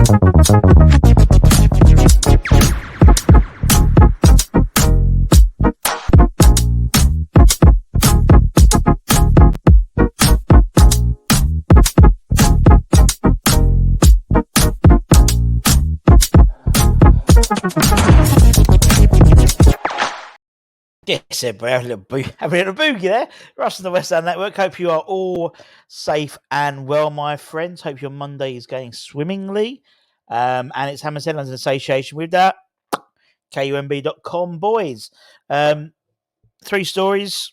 Yes, everybody, having a little boogie there. Russ and the West Ham Network. Hope you are all safe and well, my friends. Hope your Monday is going swimmingly. And it's Hammers Headlines in association with that. KUMB.com, boys. Three stories,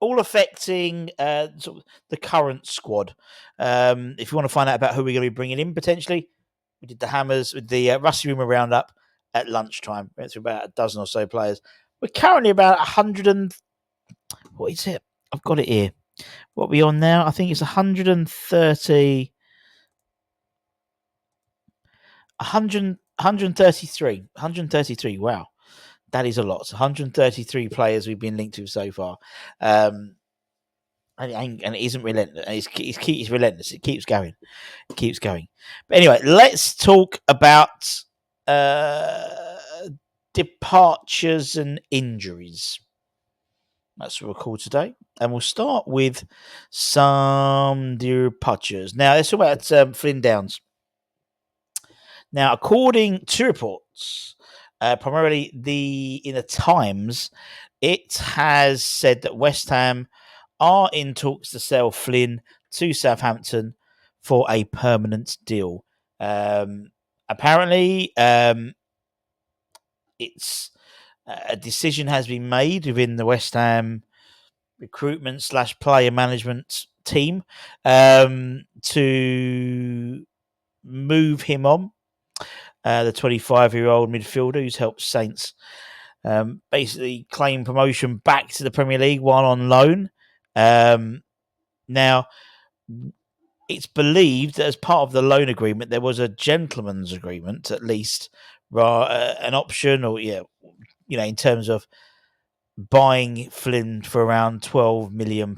all affecting sort of the current squad. If you want to find out about who we're going to be bringing in potentially, we did the Hammers with the Rusty Rumour Roundup at lunchtime. Went through about a dozen or so players. We're currently about 100 and... What is it? I've got it here. What are we on now? I think it's 130... 133. 133. Wow. That is a lot. 133 players we've been linked to so far. And it isn't relentless. It's relentless. It keeps going. It keeps going. But anyway, let's talk about departures and injuries. That's what we'll call today. And we'll start with some departures. Now, let's talk about Flynn Downs. Now, according to reports, primarily in the Times, it has said that West Ham are in talks to sell Flynn to Southampton for a permanent deal. Apparently, it's a decision has been made within the West Ham recruitment / player management team to move him on. The 25-year-old midfielder who's helped Saints basically claim promotion back to the Premier League while on loan. Now, it's believed that as part of the loan agreement, there was a gentleman's agreement, at least, an option, or in terms of buying Flynn for around £12 million,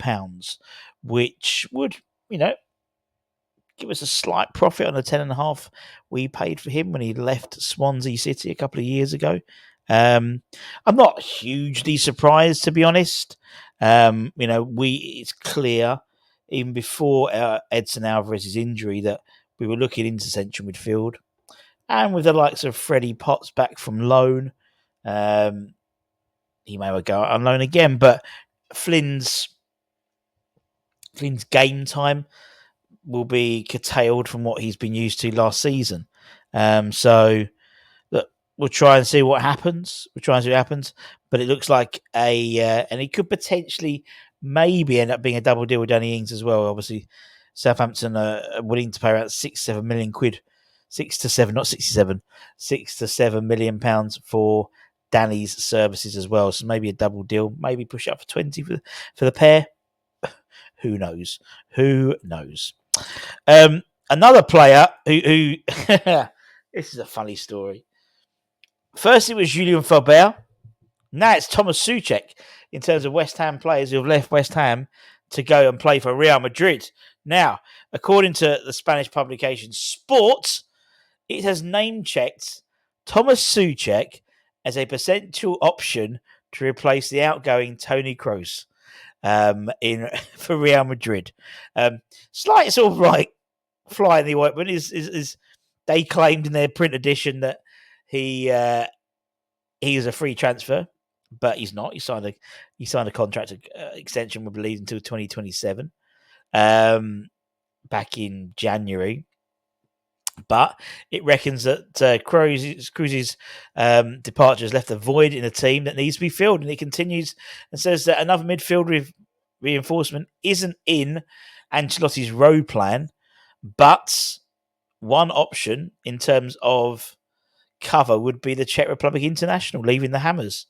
which would, give us a slight profit on the 10.5 we paid for him when he left Swansea City a couple of years ago. I'm not hugely surprised, to be honest. It's clear even before Edson Alvarez's injury that we were looking into central midfield, and with the likes of Freddie Potts back from loan, he may well go on loan again. But Flynn's game time will be curtailed from what he's been used to last season. So look, we'll try and see what happens. But it looks like and it could potentially maybe end up being a double deal with Danny Ings as well. Obviously, Southampton are willing to pay around 6-7 million quid, 6 to 7, not 67, 6 to 7 million pounds for Danny's services as well. So maybe a double deal, maybe push up for 20 for the pair. Who knows? Another player who this is a funny story. First, it was Julien Faubert. Now it's Tomas Soucek in terms of West Ham players who have left West Ham to go and play for Real Madrid. Now, according to the Spanish publication Sport, it has name-checked Tomas Soucek as a potential option to replace the outgoing Toni Kroos for Real Madrid. Slight sort of fly in the ointment is they claimed in their print edition that he is a free transfer, but he's not. He signed a contract extension, we believe, until 2027, back in January. But it reckons that Kroos's departure has left a void in a team that needs to be filled, and it continues and says that another midfield reinforcement isn't in Ancelotti's road plan, but one option in terms of cover would be the Czech Republic international leaving the Hammers.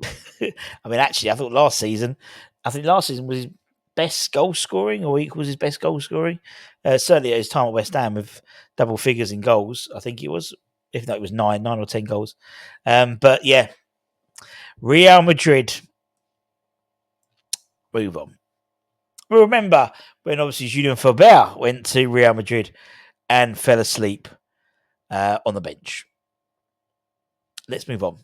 I mean, actually, I think last season was his best goal scoring, or equals his best goal scoring. Certainly at his time at West Ham with double figures in goals. I think it was, if not, it was 9 or 10 goals. But yeah, Real Madrid. Move on. We remember when obviously Julien Faubert went to Real Madrid and fell asleep on the bench. Let's move on.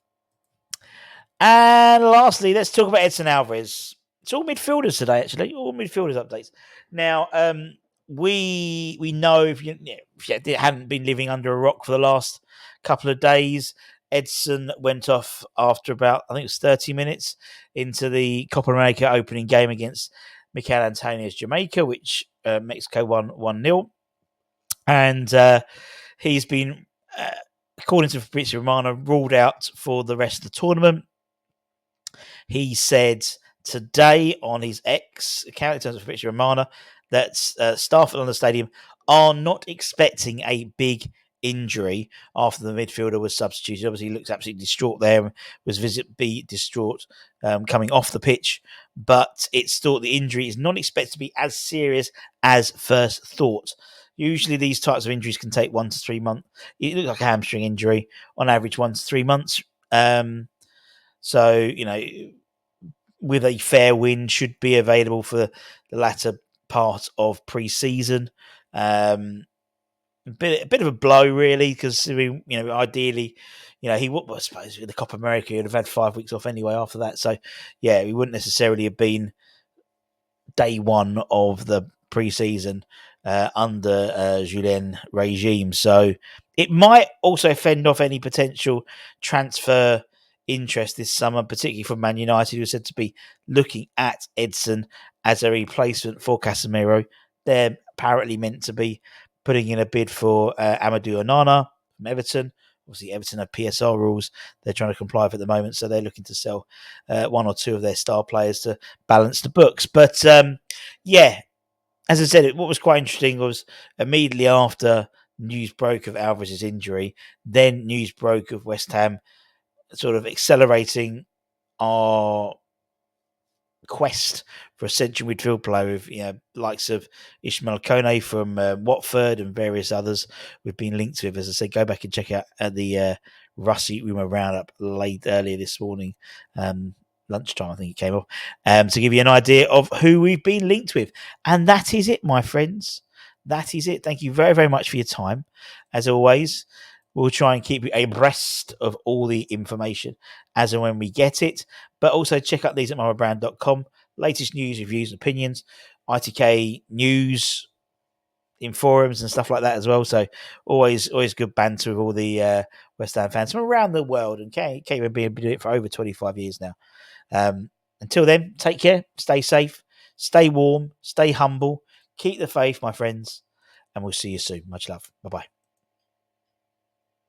And lastly, let's talk about Edson Alvarez. It's all midfielders today, actually. All midfielders updates. Now, we know if you hadn't been living under a rock for the last couple of days, Edson went off after about, I think it was 30 minutes into the Copa America opening game against Mikel Antonio's Jamaica, which Mexico won 1-0. And he's been, according to Fabrizio Romano, ruled out for the rest of the tournament. He said today on his X account, in terms of Fabrizio Romano, that staff at London Stadium are not expecting a big injury after the midfielder was substituted. Obviously, he looks absolutely distraught there and was visibly distraught coming off the pitch. But it's thought the injury is not expected to be as serious as first thought. Usually, these types of injuries can take 1 to 3 months. It looks like a hamstring injury, on average 1 to 3 months. So, with a fair win, should be available for the latter part of pre-season. A bit of a blow, really, because ideally, he would. I suppose with the Copa America, he'd have had 5 weeks off anyway after that. So, yeah, he wouldn't necessarily have been day one of the pre-season under Julien regime. So it might also fend off any potential transfer interest this summer, particularly from Man United, who are said to be looking at Edson as a replacement for Casemiro. They're apparently meant to be putting in a bid for Amadou Onana from Everton. Obviously, Everton have PSR rules they're trying to comply with at the moment, so they're looking to sell 1 or 2 of their star players to balance the books. But, as I said, what was quite interesting was immediately after news broke of Alvarez's injury, then news broke of West Ham sort of accelerating our quest for a central midfield player with likes of Ismail Kone from Watford and various others we've been linked with. As I said, go back and check out the Rusty Rumour Roundup earlier this morning, lunchtime I think it came off, to give you an idea of who we've been linked with. And that is it, my friends. That is it. Thank you very, very much for your time. As always, we'll try and keep you abreast of all the information as and when we get it. But also check out these at mybrand.com. Latest news, reviews, and opinions. ITK news in forums and stuff like that as well. So always good banter with all the West Ham fans from around the world. And Kate have been doing it for over 25 years now. Until then, take care, stay safe, stay warm, stay humble, keep the faith, my friends, and we'll see you soon. Much love. Bye-bye.